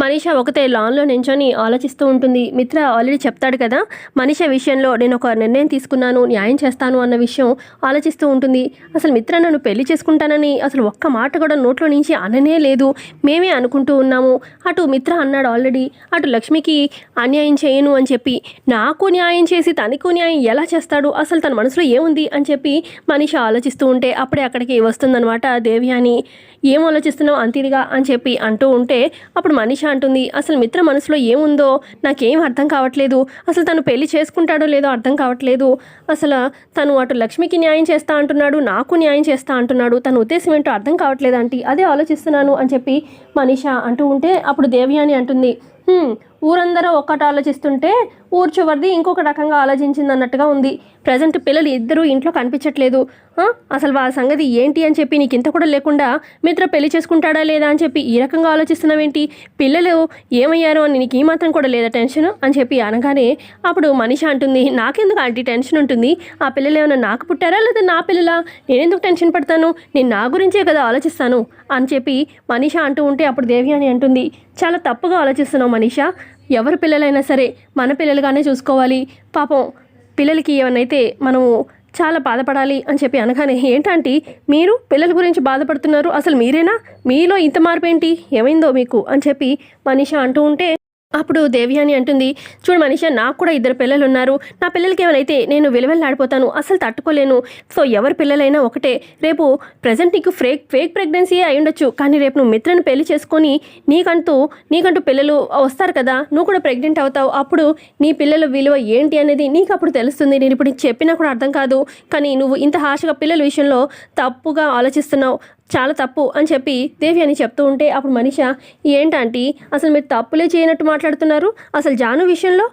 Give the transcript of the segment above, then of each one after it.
మనీషా ఒకతే లాన్లో నించొని ఆలోచిస్తూ ఉంటుంది. మిత్ర ఆల్రెడీ చెప్తాడు కదా, మనీషా విషయంలో నేను ఒక నిర్ణయం తీసుకున్నాను, న్యాయం చేస్తాను అన్న విషయం ఆలోచిస్తూ ఉంటుంది. అసలు మిత్ర నన్ను పెళ్లి చేసుకుంటానని అసలు ఒక్క మాట కూడా నోట్లో నుంచి అననే లేదు, మేమే అనుకుంటూ ఉన్నాము. అటు మిత్ర అన్నాడు ఆల్రెడీ, అటు లక్ష్మికి అన్యాయం చేయను అని చెప్పి, నాకు న్యాయం చేసి తనకు న్యాయం ఎలా చేస్తాడు, అసలు తన మనసులో ఏముంది అని చెప్పి మనీషా ఆలోచిస్తూ ఉంటే అప్పుడే అక్కడికి వస్తుందన్నమాట దేవ్యాని. ఏం ఆలోచిస్తున్నావు అంతిదిగా అని చెప్పి అంటూ ఉంటే అప్పుడు మనీషా అంటుంది, అసలు మిత్ర మనసులో ఏముందో నాకేం అర్థం కావట్లేదు, అసలు తను పెళ్లి చేసుకుంటాడో లేదో అర్థం కావట్లేదు, అసలు తను అటు లక్ష్మికి న్యాయం చేస్తా అంటున్నాడు, నాకు న్యాయం చేస్తా అంటున్నాడు, తన ఉద్దేశం ఏంటో అర్థం కావట్లేదు ఆంటీ, అదే ఆలోచిస్తున్నాను అని చెప్పి మనీషా అంటూ ఉంటే అప్పుడు దేవ్యాని అంటుంది, ఊరందరూ ఒక్కటి ఆలోచిస్తుంటే ఊరు చివరిది ఇంకొక రకంగా ఆలోచించింది అన్నట్టుగా ఉంది. ప్రజెంట్ పిల్లలు ఇద్దరూ ఇంట్లో కనిపించట్లేదు, అసలు వాళ్ళ సంగతి ఏంటి అని చెప్పి నీకు ఇంత కూడా లేకుండా మిత్ర పెళ్లి చేసుకుంటాడా లేదా అని చెప్పి ఈ రకంగా ఆలోచిస్తున్నావేంటి, పిల్లలు ఏమయ్యారో అని నీకు ఈ మాత్రం కూడా లేదా టెన్షన్ అని చెప్పి అనగానే అప్పుడు మనీషా అంటుంది, నాకెందుకు ఆంటీ టెన్షన్ ఉంటుంది, ఆ పిల్లలు ఏమైనా నాకు పుట్టారా లేదా నా పిల్లలా, నేనెందుకు టెన్షన్ పడతాను, నేను నా గురించే కదా ఆలోచిస్తాను అని చెప్పి మనీషా అంటూ ఉంటే అప్పుడు దేవ్యాని అంటుంది, చాలా తప్పుగా ఆలోచిస్తున్నావు మనీషా, ఎవరి పిల్లలైనా సరే మన పిల్లలుగానే చూసుకోవాలి, పాపం పిల్లలకి ఏమన్నైతే మనము చాలా బాధపడాలి అని చెప్పి అనగానే, ఏంటంటే మీరు పిల్లల గురించి బాధపడుతున్నారు, అసలు మీరేనా, మీలో ఇంత మార్పు ఏంటి, ఏమైందో మీకు అని చెప్పి మనీషా అంటూ ఉంటే అప్పుడు దేవ్యాని అంటుంది, చూడు మనీషా, నాకు కూడా ఇద్దరు పిల్లలు ఉన్నారు, నా పిల్లలకి ఏమైనా నేను విలువలాడిపోతాను, అసలు తట్టుకోలేను, సో ఎవరి పిల్లలైనా ఒకటే, రేపు ప్రజెంట్ నీకు ఫేక్ ప్రెగ్నెన్సీయే అయి ఉండొచ్చు, కానీ రేపు నువ్వు మిత్రను పెళ్లి చేసుకొని నీకంటూ పిల్లలు వస్తారు కదా, నువ్వు కూడా ప్రెగ్నెంట్ అవుతావు, అప్పుడు నీ పిల్లల విలువ ఏంటి అనేది నీకు అప్పుడు తెలుస్తుంది, నేను ఇప్పుడు నీకు చెప్పినా కూడా అర్థం కాదు, కానీ నువ్వు ఇంత హార్ష్గా పిల్లల విషయంలో తప్పుగా ఆలోచిస్తున్నావు, చాలా తప్పు అని చెప్పి దేవి అని చెప్తూ ఉంటే అప్పుడు మనీషా, ఏంటంటే అసలు మీరు తప్పులే చేయనట్టు మాట్లాడుతున్నారు, అసలు జాను విషయంలో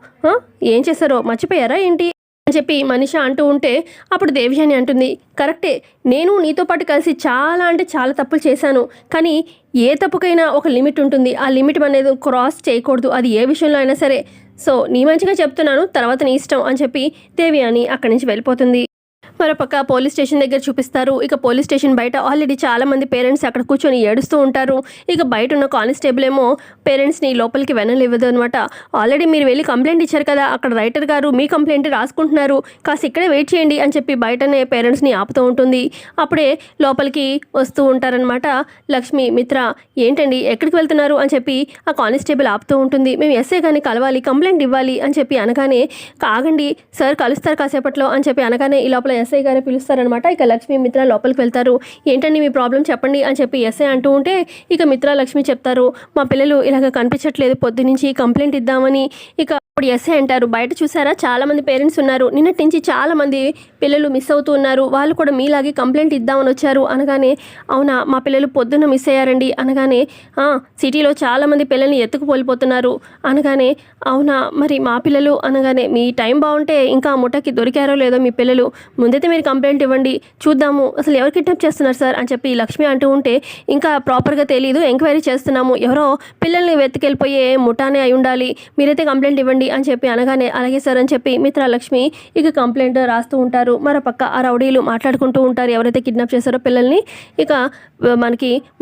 ఏం చేశారో మర్చిపోయారా ఏంటి అని చెప్పి మనీషా అంటూ ఉంటే అప్పుడు దేవ్యాని అంటుంది, కరెక్టే, నేను నీతో పాటు కలిసి చాలా అంటే చాలా తప్పులు చేశాను, కానీ ఏ తప్పుకైనా ఒక లిమిట్ ఉంటుంది, ఆ లిమిట్ అనేది క్రాస్ చేయకూడదు, అది ఏ విషయంలో అయినా సరే, సో నీ మంచిగా చెప్తున్నాను, తర్వాత నీ ఇష్టం అని చెప్పి దేవ్యాని అక్కడి నుంచి వెళ్ళిపోతుంది. మరోపక్క పోలీస్ స్టేషన్ దగ్గర చూపిస్తారు. ఇక పోలీస్ స్టేషన్ బయట ఆల్రెడీ చాలా మంది పేరెంట్స్ అక్కడ కూర్చొని ఏడుస్తూ ఉంటారు. ఇక బయట ఉన్న కానిస్టేబుల్ ఏమో పేరెంట్స్ని లోపలికి వెళ్ళనివ్వదు అనమాట. ఆల్రెడీ మీరు వెళ్ళి కంప్లైంట్ ఇచ్చారు కదా, అక్కడ రైటర్ గారు మీ కంప్లైంట్ రాసుకుంటున్నారు, కాస్త ఇక్కడే వెయిట్ చేయండి అని చెప్పి బయటనే పేరెంట్స్ని ఆపుతూ ఉంటుంది. అప్పుడే లోపలికి వస్తూ ఉంటారనమాట లక్ష్మి, మిత్ర, ఏంటండి ఎక్కడికి వెళ్తున్నారు అని చెప్పి ఆ కానిస్టేబుల్ ఆపుతూ ఉంటుంది. మేము ఎస్ఐ గారిని కలవాలి, కంప్లైంట్ ఇవ్వాలి అని చెప్పి అనగానే, ఆగండి సార్ కలుస్తారు కాసేపట్లో అని చెప్పి అనగానే ఈ లోపల ఎస్ఐ గారు పిలుస్తారనమాట. ఇక లక్ష్మి మిత్ర లోపలికి వెళ్తారు. ఏంటండి మీ ప్రాబ్లం చెప్పండి అని చెప్పి ఎస్ఐ అంటూ ఉంటే ఇక మిత్ర లక్ష్మి చెప్తారు, మా పిల్లలు ఇలాగ కనిపించట్లేదు, పొద్దునుంచి కంప్లైంట్ ఇద్దామని. ఇక ఇప్పుడు ఎస్ఐ అంటారు, బయట చూసారా చాలా మంది పేరెంట్స్ ఉన్నారు, నిన్నటి నుంచి చాలా మంది పిల్లలు మిస్ అవుతూ ఉన్నారు, వాళ్ళు కూడా మీలాగే కంప్లైంట్ ఇద్దామని వచ్చారు అనగానే, అవునా మా పిల్లలు పొద్దున్న మిస్ అయ్యారండి అనగానే, సిటీలో చాలా మంది పిల్లల్ని ఎత్తుకుపోలిపోతున్నారు అనగానే, అవునా మరి మా పిల్లలు అనగానే, మీ టైం బాగుంటే ఇంకా ముఠాకి దొరికారో లేదో మీ పిల్లలు, ముందైతే మీరు కంప్లైంట్ ఇవ్వండి చూద్దాము అసలు ఎవరు కిడ్నాప్ చేస్తున్నారు సార్ అని చెప్పి లక్ష్మి అంటూ ఉంటే, ఇంకా ప్రాపర్గా తెలీదు, ఎంక్వైరీ చేస్తున్నాము, ఎవరో పిల్లల్ని వెతికెళ్ళిపోయే ముఠానే అయి ఉండాలి, మీరైతే కంప్లైంట్ ఇవ్వండి అని చెప్పి అనగానే, అలాగే సార్ అని చెప్పి మిత్ర లక్ష్మి ఇక కంప్లైంట్ రాస్తూ ఉంటారు. మరోపక్క ఆ రౌడీలు మాట్లాడుకుంటూ ఉంటారు ఎవరైతే కిడ్నాప్ చేశారో పిల్లల్ని. ఇక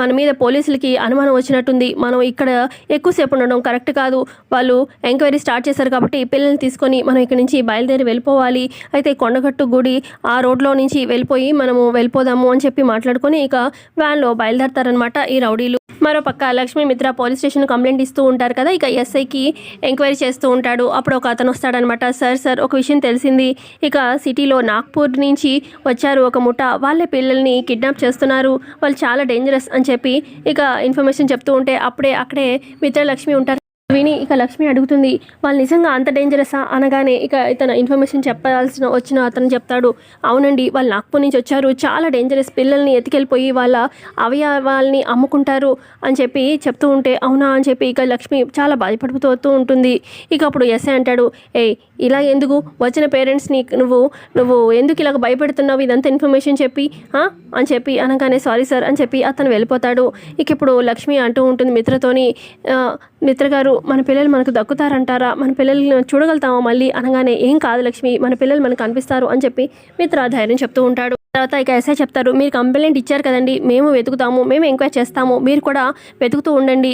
మన మీద పోలీసులకి అనుమానం వచ్చినట్టుంది, మనం ఇక్కడ ఎక్కువసేపు ఉండడం కరెక్ట్ కాదు, వాళ్ళు ఎంక్వైరీ స్టార్ట్ చేశారు కాబట్టి పిల్లల్ని తీసుకొని మనం ఇక్కడ నుంచి బయలుదేరి వెళ్ళిపోవాలి, అయితే కొండగట్టు గుడి ఆ రోడ్లో నుంచి మనము వెళ్ళిపోదాము అని చెప్పి మాట్లాడుకొని ఇక వ్యాన్లో బయలుదేరతారనమాట ఈ రౌడీలు. మరోపక్క లక్ష్మీ మిత్ర పోలీస్ స్టేషన్ కంప్లైంట్ ఇస్తూ ఉంటారు కదా, ఇక ఎస్ఐకి ఎంక్వైరీ చేస్తూ ఉంటాడు. అప్పుడు ఒక అతను వస్తాడనమాట, సార్ ఒక విషయం తెలిసింది, ఇక సిటీలో నాగ్పూర్ నుంచి వచ్చారు ఒక ముఠా, వాళ్ళే పిల్లల్ని కిడ్నాప్ చేస్తున్నారు, వాళ్ళు చాలా డేంజరస్ అని చెప్పి ఇక ఇన్ఫర్మేషన్ చెప్తూ ఉంటే అక్కడే మిత్ర లక్ష్మి ఉంటారు. విని ఇక లక్ష్మి అడుగుతుంది, వాళ్ళు నిజంగా అంత డేంజరసా అనగానే ఇక ఇతను ఇన్ఫర్మేషన్ వచ్చిన అతను చెప్తాడు, అవునండి వాళ్ళు నాగ్పూర్ నుంచి వచ్చారు, చాలా డేంజరస్, పిల్లల్ని ఎత్తుకెళ్ళిపోయి వాళ్ళ అవయవాల్ని అమ్ముకుంటారు అని చెప్పి చెప్తూ ఉంటే, అవునా అని చెప్పి ఇక లక్ష్మి చాలా బాధపడిపోతూ ఉంటుంది. ఇక అప్పుడు ఎస్ఐ అంటాడు, ఇలా ఎందుకు వచ్చిన పేరెంట్స్ని నువ్వు ఎందుకు ఇలాగ భయపెడుతున్నావు, ఇదంతా ఇన్ఫర్మేషన్ చెప్పి అని చెప్పి అనగానే, సారీ సార్ అని చెప్పి అతను వెళ్ళిపోతాడు. ఇక ఇప్పుడు లక్ష్మి అంటూ ఉంటుంది మిత్రతోని, మిత్ర గారు మన పిల్లలు మనకు దక్కుతారంటారా, మన పిల్లల్ని చూడగలుగుతామా మళ్ళీ అనగానే ఏం కాదు లక్ష్మి, మన పిల్లలు మనకు కనిపిస్తారు అని చెప్పి మిత్ర ధైర్యం చెప్తూ ఉంటాడు. తర్వాత ఇక ఎస్ఐ చెప్తారు, మీరు కంప్లైంట్ ఇచ్చారు కదండి, మేము వెతుకుతాము, మేము ఎంక్వైరీ చేస్తాము, మీరు కూడా వెతుకుతూ ఉండండి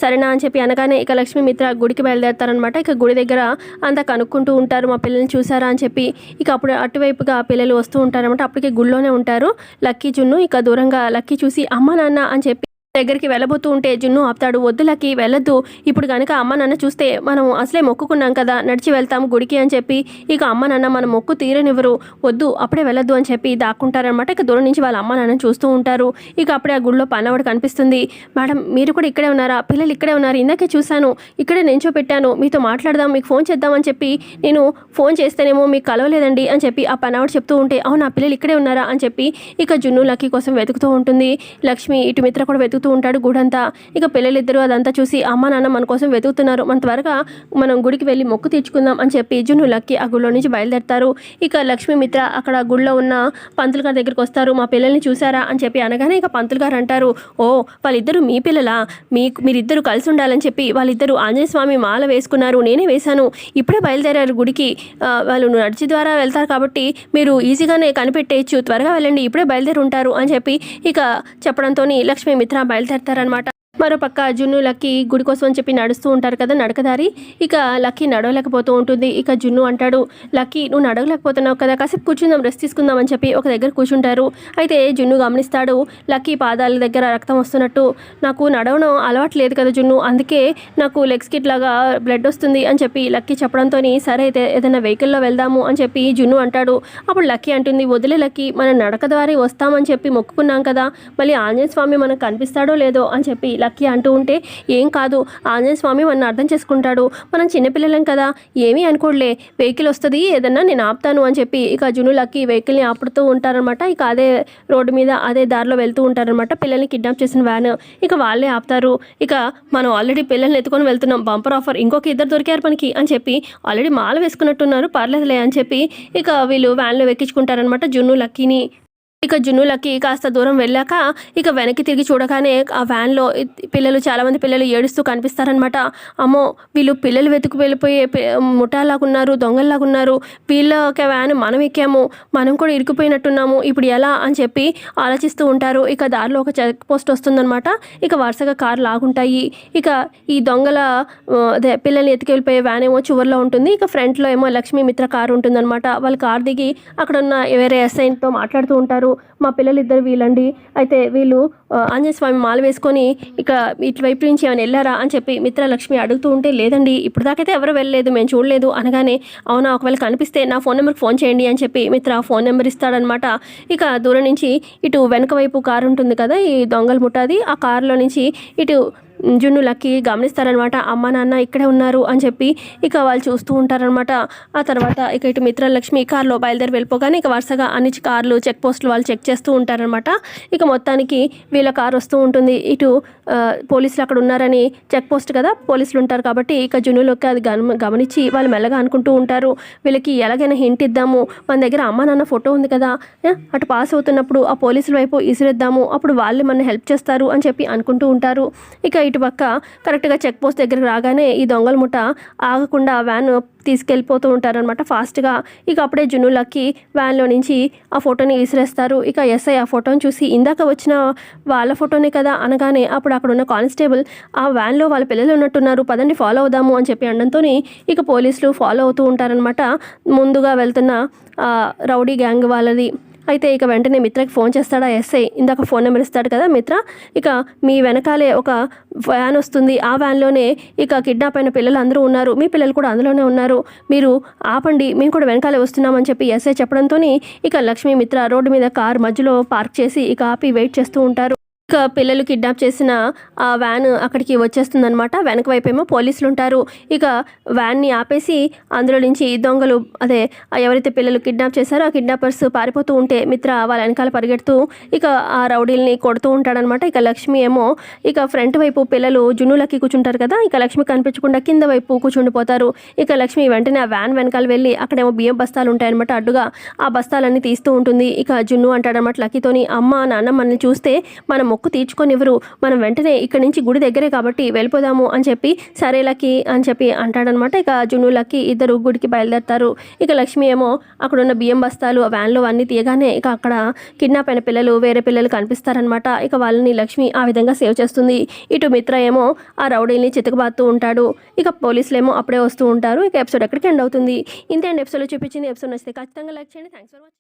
సరేనా అని చెప్పి అనగానే ఇక లక్ష్మి మిత్ర గుడికి బయలుదేరుతారనమాట. ఇక గుడి దగ్గర అంతా కనుక్కుంటూ ఉంటారు, మా పిల్లల్ని చూసారా అని చెప్పి. ఇక అప్పుడు అటువైపుగా పిల్లలు వస్తూ ఉంటారనమాట. అప్పటికే గుడిలోనే ఉంటారు లక్కీ జున్ను. ఇక దూరంగా లక్కీ చూసి అమ్మ నాన్న అని చెప్పి దగ్గరికి వెళ్ళబోతూ ఉంటే జున్ను ఆపుతాడు. వద్దు లక్కీ, వెళ్ళొద్దు, ఇప్పుడు కనుక అమ్మ నాన్న చూస్తే మనం అసలే మొక్కుకున్నాం కదా, నడిచి వెళ్తాము గుడికి అని చెప్పి. ఇక అమ్మ నాన్న మన మొక్కు తీరనివ్వరు, వద్దు అప్పుడే వెళ్ళొద్దు అని చెప్పి దాక్కుంటారనమాట. ఇక దూరం నుంచి వాళ్ళ అమ్మ నాన్న చూస్తూ ఉంటారు. ఇక అప్పుడే ఆ గుడిలో పనవాడు కనిపిస్తుంది. మేడం మీరు కూడా ఇక్కడే ఉన్నారా, పిల్లలు ఇక్కడే ఉన్నారు, ఇందాకే చూశాను, ఇక్కడే నించో పెట్టాను, మీతో మాట్లాడదాం, మీకు ఫోన్ చేద్దాం అని చెప్పి నేను ఫోన్ చేస్తేనేమో మీకు కలవలేదండి అని చెప్పి ఆ పనవాడు చెప్తూ ఉంటే, అవునా పిల్లలు ఇక్కడే ఉన్నారా అని చెప్పి ఇక జున్ను లక్కీ కోసం వెతుకుతూ ఉంటుంది. లక్ష్మి ఇటు మిత్ర కూడా వెతుకుతూ ఉంటాడు గుడంతా. ఇక పిల్లలిద్దరూ అదంతా చూసి అమ్మ నాన్న మన కోసం వెతుకుతున్నారు, మన త్వరగా మనం గుడికి వెళ్ళి మొక్కు తీర్చుకుందాం అని చెప్పి జున్ను లక్కీ ఆ గుడిలో నుంచి బయలుదేరుతారు. ఇక లక్ష్మి మిత్ర అక్కడ గుడిలో ఉన్న పంతులు గారి దగ్గరికి వస్తారు. మా పిల్లల్ని చూసారా అని చెప్పి అనగానే ఇక పంతులు గారు అంటారు, ఓ వాళ్ళిద్దరూ మీ పిల్లలా, మీరిద్దరు కలిసి ఉండాలని చెప్పి వాళ్ళిద్దరూ ఆంజనేయ స్వామి మాల వేసుకున్నారు, నేనే వేశాను, ఇప్పుడే బయలుదేరారు గుడికి, వాళ్ళు నడిచి ద్వారా వెళ్తారు కాబట్టి మీరు ఈజీగానే కనిపెట్టేయచ్చు, త్వరగా వెళ్ళండి, ఇప్పుడే బయలుదేరి ఉంటారు అని చెప్పి ఇక చెప్పడంతో లక్ష్మి మిత్ర బయలుదేరతారనమాట. మరోపక్క జున్ను లక్కీ గుడి కోసం అని చెప్పి నడుస్తూ ఉంటారు కదా నడకదారి. ఇక లక్కీ నడవలేకపోతూ ఉంటుంది. ఇక జున్ను అంటాడు, లక్కీ నువ్వు నడవలేకపోతున్నావు కదా, కాసేపు కూర్చుందాం, రెస్ట్ తీసుకుందాం అని చెప్పి ఒక దగ్గర కూర్చుంటారు. అయితే జున్ను గమనిస్తాడు లక్కీ పాదాల దగ్గర రక్తం వస్తున్నట్టు. నాకు నడవడం అలవాటు లేదు కదా జున్ను, అందుకే నాకు లెగ్స్ కిట్ లాగా బ్లడ్ వస్తుంది అని చెప్పి లక్కీ చెప్పడంతో సరే అయితే ఏదైనా వెహికల్లో వెళ్దాము అని చెప్పి జున్ను అంటాడు. అప్పుడు లక్కీ అంటుంది, వదిలే లక్కీ, మనం నడక ద్వారా వస్తామని చెప్పి మొక్కుకున్నాం కదా, మళ్ళీ ఆంజనేయ స్వామి మనకు కనిపిస్తాడో లేదో అని చెప్పి లక్కీ అంటూ ఉంటే, ఏం కాదు ఆంజనేయ స్వామి మన అర్థం చేసుకుంటాడు, మనం చిన్నపిల్లలం కదా, ఏమీ అనుకోలే, వెహికల్ వస్తుంది ఏదన్నా నేను ఆపుతాను అని చెప్పి ఇక జున్ను లక్కీ వెహికల్ని ఆపుతూ ఉంటారనమాట. ఇక అదే రోడ్డు మీద అదే దారిలో వెళ్తూ ఉంటారనమాట. పిల్లల్ని కిడ్నాప్ చేసిన వ్యాన్ ఇక వాళ్ళే ఆపుతారు. ఇక మనం ఆల్రెడీ పిల్లల్ని ఎత్తుకొని వెళ్తున్నాం, బంపర్ ఆఫర్, ఇంకొక ఇద్దరు దొరికారు మనకి అని చెప్పి ఆల్రెడీ మాల వేసుకున్నట్టున్నారు, పర్లేదులే అని చెప్పి ఇక వీళ్ళు వ్యాన్లో ఎక్కించుకుంటారనమాట జున్ను లక్కీని. ఇక జున్ను లక్కీ కాస్త దూరం వెళ్ళాక ఇక వెనక్కి తిరిగి చూడగానే ఆ వ్యాన్లో పిల్లలు, చాలామంది పిల్లలు ఏడుస్తూ కనిపిస్తారనమాట. అమ్మో వీళ్ళు పిల్లలు వెతుకు వెళ్ళిపోయే ముఠాలాగున్నారు, దొంగల్లాగున్నారు, వీళ్ళకి వ్యాన్ మనం ఎక్కాము, మనం కూడా ఇరుక్కుపోయినట్టున్నాము, ఇప్పుడు ఎలా అని చెప్పి ఆలోచిస్తూ ఉంటారు. ఇక దారిలో ఒక చెక్ పోస్ట్ వస్తుందన్నమాట. ఇక వరుసగా కారు లాగుంటాయి. ఇక ఈ దొంగల అదే పిల్లల్ని ఎత్తుకెళ్ళిపోయే వ్యాన్ ఏమో చివరిలో ఉంటుంది. ఇక ఫ్రంట్లో ఏమో లక్ష్మీ మిత్ర కారు ఉంటుందన్నమాట. వాళ్ళు కారు దిగి అక్కడ ఉన్న వేరే ఎస్ఐతో మాట్లాడుతూ ఉంటారు. మా పిల్లలు ఇద్దరు వీళ్ళండి, అయితే వీళ్ళు ఆంజనేయ స్వామి మాల వేసుకొని ఇక ఇటువైపు నుంచి ఏమైనా వెళ్ళారా అని చెప్పి మిత్ర లక్ష్మి అడుగుతూ ఉంటే, లేదండి ఇప్పుడు దాకైతే ఎవరు వెళ్ళలేదు, మేము చూడలేదు అనగానే, అవునా ఒకవేళ కనిపిస్తే నా ఫోన్ నెంబర్కి ఫోన్ చేయండి అని చెప్పి మిత్ర ఫోన్ నెంబర్ ఇస్తాడనమాట. ఇక దూరం నుంచి ఇటు వెనక వైపు కారు ఉంటుంది కదా ఈ దొంగల ముఠాది, ఆ కారులో నుంచి ఇటు జున్ను లక్కీ గమనిస్తారనమాట, అమ్మ నాన్న ఇక్కడే ఉన్నారు అని చెప్పి ఇక వాళ్ళు చూస్తూ ఉంటారనమాట. ఆ తర్వాత ఇక ఇటు మిత్ర లక్ష్మి కార్లో బయలుదేరి వెళ్ళిపోగానే ఇక వరుసగా అన్ని కార్లు చెక్ పోస్టులు వాళ్ళు చెక్ చేస్తూ ఉంటారనమాట. ఇక మొత్తానికి వీళ్ళ కారు వస్తూ ఉంటుంది. ఇటు పోలీసులు అక్కడ ఉన్నారని చెక్ పోస్ట్ కదా, పోలీసులు ఉంటారు కాబట్టి ఇక జున్నులోకి అది గమనించి వాళ్ళు మెల్లగా అనుకుంటూ ఉంటారు, వీళ్ళకి ఎలాగైనా హింట్ ఇద్దాము, మన దగ్గర అమ్మ నాన్న ఫోటో ఉంది కదా, అటు పాస్ అవుతున్నప్పుడు ఆ పోలీసుల వైపు ఇసిరేద్దాము, అప్పుడు వాళ్ళు మన హెల్ప్ చేస్తారు అని చెప్పి అనుకుంటూ ఉంటారు. ఇక ఇటు పక్క కరెక్ట్గా చెక్ పోస్ట్ దగ్గరికి రాగానే ఈ దొంగల ముఠ ఆగకుండా వ్యాన్ తీసుకెళ్ళిపోతూ ఉంటారనమాట ఫాస్ట్గా. ఇక అప్పుడే జున్ను లక్కీ వ్యాన్లో నుంచి ఆ ఫోటోని విసిరేస్తారు. ఇక ఎస్ఐ ఆ ఫోటోని చూసి, ఇందాక వచ్చిన వాళ్ళ ఫోటోనే కదా అనగానే అప్పుడు అక్కడ ఉన్న కానిస్టేబుల్, ఆ వ్యాన్లో వాళ్ళ పిల్లలు ఉన్నట్టున్నారు, పదండి ఫాలో అవుదాము అని చెప్పి అనడంతో ఇక పోలీసులు ఫాలో అవుతూ ఉంటారనమాట ముందుగా వెళ్తున్న రౌడీ గ్యాంగ్ వాళ్ళది. అయితే ఇక వెంటనే మిత్రకి ఫోన్ చేస్తాడా ఎస్ఐ, ఇందాక ఫోన్ నెంబర్ ఇస్తాడు కదా మిత్ర, ఇక మీ వెనకాలే ఒక వ్యాన్ వస్తుంది, ఆ వ్యాన్లోనే ఇక కిడ్నాప్ అయిన పిల్లలు అందరూ ఉన్నారు, మీ పిల్లలు కూడా అందులోనే ఉన్నారు, మీరు ఆపండి, మేము కూడా వెనకాలే వస్తున్నామని చెప్పి ఎస్ఐ చెప్పడంతో ఇక లక్ష్మీ మిత్ర రోడ్డు మీద కారు మధ్యలో పార్క్ చేసి ఇక ఆపి వెయిట్ చేస్తూ ఉంటారు. ఇక పిల్లలు కిడ్నాప్ చేసిన ఆ వ్యాన్ అక్కడికి వచ్చేస్తుందనమాట. వెనక వైపేమో పోలీసులు ఉంటారు. ఇక వ్యాన్ని ఆపేసి అందులో నుంచి దొంగలు, అదే ఎవరైతే పిల్లలు కిడ్నాప్ చేశారో ఆ కిడ్నాపర్స్ పారిపోతూ ఉంటే మిత్ర వాళ్ళ వెనకాల పరిగెడుతూ ఇక ఆ రౌడీల్ని కొడుతూ ఉంటాడనమాట. ఇక లక్ష్మి ఏమో ఇక ఫ్రంట్ వైపు పిల్లలు జున్నులకి కూర్చుంటారు కదా, ఇక లక్ష్మి కనిపించకుండా కింద వైపు కూర్చుండిపోతారు. ఇక లక్ష్మి వెంటనే ఆ వ్యాన్ వెనకాల వెళ్ళి అక్కడేమో బియ్యం బస్తాలు ఉంటాయన్నమాట అడ్డుగా, ఆ బస్తాలన్నీ తీస్తూ ఉంటుంది. ఇక జున్ను అంటాడనమాట లక్కీతోని, అమ్మ నాన్న మనల్ని చూస్తే మనం మొక్కు తీర్చుకొనివ్వరు. మనం వెంటనే ఇక్కడి నుంచి గుడి దగ్గరే కాబట్టి వెళ్ళిపోదాము అని చెప్పి సరే లక్కీ అని చెప్పి అంటాడనమాట. ఇక జున్ను లక్కీ ఇద్దరు గుడికి బయలుదేరతారు. ఇక లక్ష్మి ఏమో అక్కడున్న బియ్యం బస్తాలు వ్యాన్లో అన్నీ తీయగానే ఇక అక్కడ కిడ్నాప్ అయిన పిల్లలు వేరే పిల్లలు కనిపిస్తారనమాట. ఇక వాళ్ళని లక్ష్మి ఆ విధంగా సేవ్ చేస్తుంది. ఇటు మిత్ర ఏమో ఆ రౌడీల్ని చితకబాదుతూ ఉంటాడు. ఇక పోలీసులు ఏమో అప్పుడే వస్తూ ఉంటారు. ఇక ఎపిసోడ్ ఎక్కడికి ఎండ్ అవుతుంది. ఇంతే అండి ఎపిసోడ్లో చూపించింది. ఎపిసోడ్ నచ్చితే ఖచ్చితంగా లైక్ చేయండి. Thanks for watching.